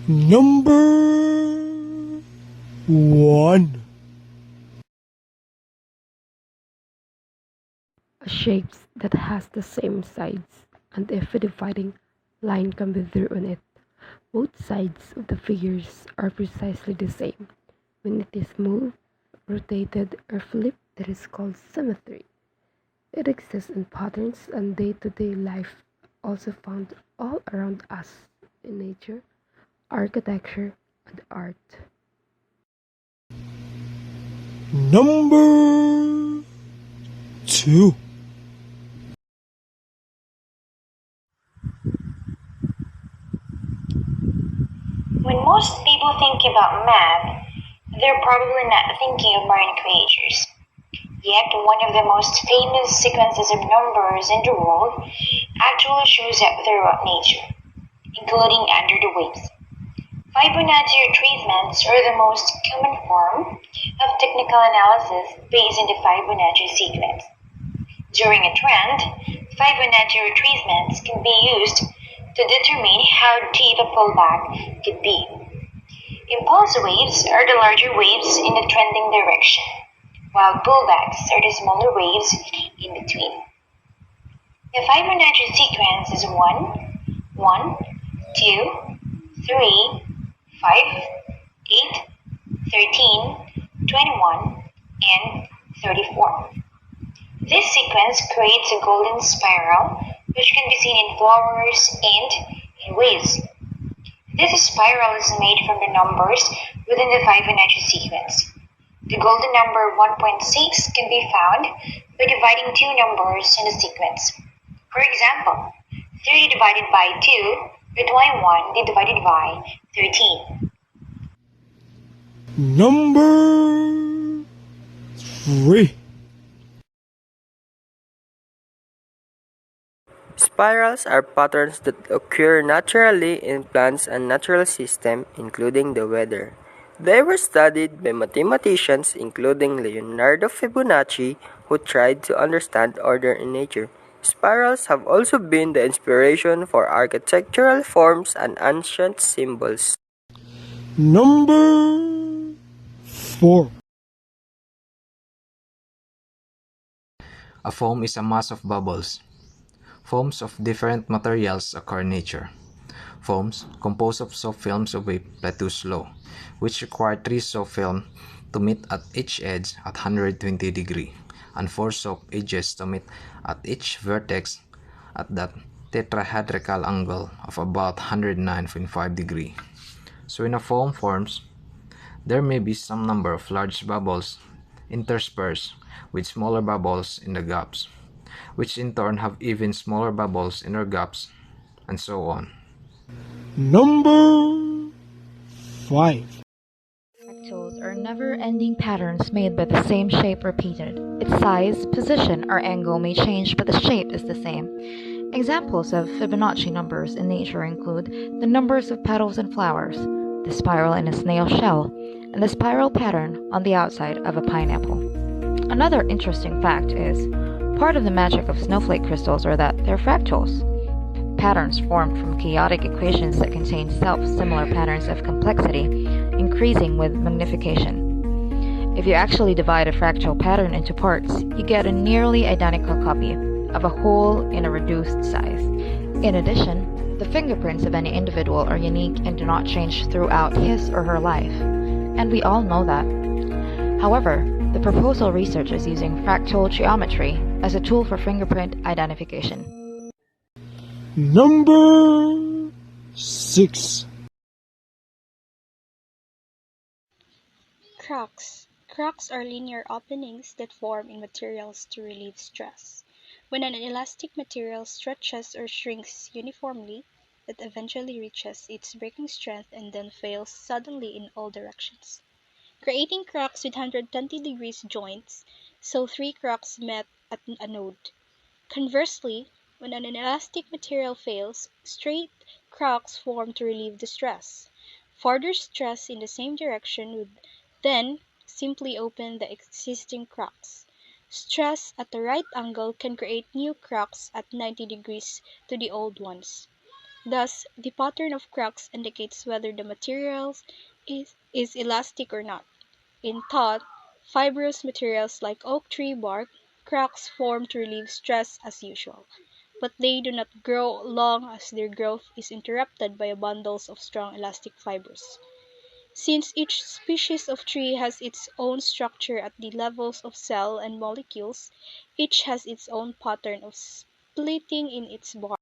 Number one. A shape that has the same sides, and if a dividing line can be drawn on it, both sides of the figures are precisely the same. When it is moved, rotated, or flipped, it is called symmetry. It exists in patterns and day-to-day life, also found all around us in nature, architecture, and art. Number two. When most people think about math, they're probably not thinking of marine creatures. Yet, one of the most famous sequences of numbers in the world actually shows up throughout nature, including under the waves. Fibonacci retracements are the most common form of technical analysis based on the Fibonacci sequence. During a trend, Fibonacci retracements can be used to determine how deep a pullback could be. Impulse waves are the larger waves in the trending direction, while pullbacks are the smaller waves in between. The Fibonacci sequence is 1, 1, 2, 3, 5, 8, 13, 21, and 34. This sequence creates a golden spiral, which can be seen in flowers and in waves. This spiral is made from the numbers within the Fibonacci sequence. The golden number 1.6 can be found by dividing two numbers in the sequence. For example, 30 divided by 2 or 21 divided by 13. Number three. Spirals are patterns that occur naturally in plants and natural systems, including the weather. They were studied by mathematicians including Leonardo Fibonacci, who tried to understand order in nature. Spirals have also been the inspiration for architectural forms and ancient symbols. Number four. A foam is a mass of bubbles. Foams of different materials occur in nature. Foams composed of soft films obey Plato's law, which require 3 soft films to meet at each edge at 120 degrees, and 4 soft edges to meet at each vertex at that tetrahedral angle of about 109.5 degrees. So when a foam forms, there may be some number of large bubbles interspersed with smaller bubbles in the gaps, which in turn have even smaller bubbles in their gaps, and so on. Number five. Fractals are never-ending patterns made by the same shape repeated. Its size, position, or angle may change, but the shape is the same. Examples of Fibonacci numbers in nature include the numbers of petals in flowers, the spiral in a snail shell, and the spiral pattern on the outside of a pineapple. Another interesting fact is, part of the magic of snowflake crystals are that they're fractals. Patterns formed from chaotic equations that contain self-similar patterns of complexity, increasing with magnification. If you actually divide a fractal pattern into parts, you get a nearly identical copy of a whole in a reduced size. In addition, the fingerprints of any individual are unique and do not change throughout his or her life. And we all know that. However, the proposal researches using fractal geometry as a tool for fingerprint identification. Number six. Cracks. Cracks are linear openings that form in materials to relieve stress. When an elastic material stretches or shrinks uniformly, it eventually reaches its breaking strength and then fails suddenly in all directions, creating cracks with 120 degrees joints, so 3 cracks met at a node. Conversely, when an inelastic material fails, straight cracks form to relieve the stress. Further stress in the same direction would then simply open the existing cracks. Stress at the right angle can create new cracks at 90 degrees to the old ones. Thus, the pattern of cracks indicates whether the material is elastic or not. In thought, fibrous materials like oak tree bark, cracks form to relieve stress as usual, but they do not grow long as their growth is interrupted by bundles of strong elastic fibers. Since each species of tree has its own structure at the levels of cell and molecules, each has its own pattern of splitting in its bark.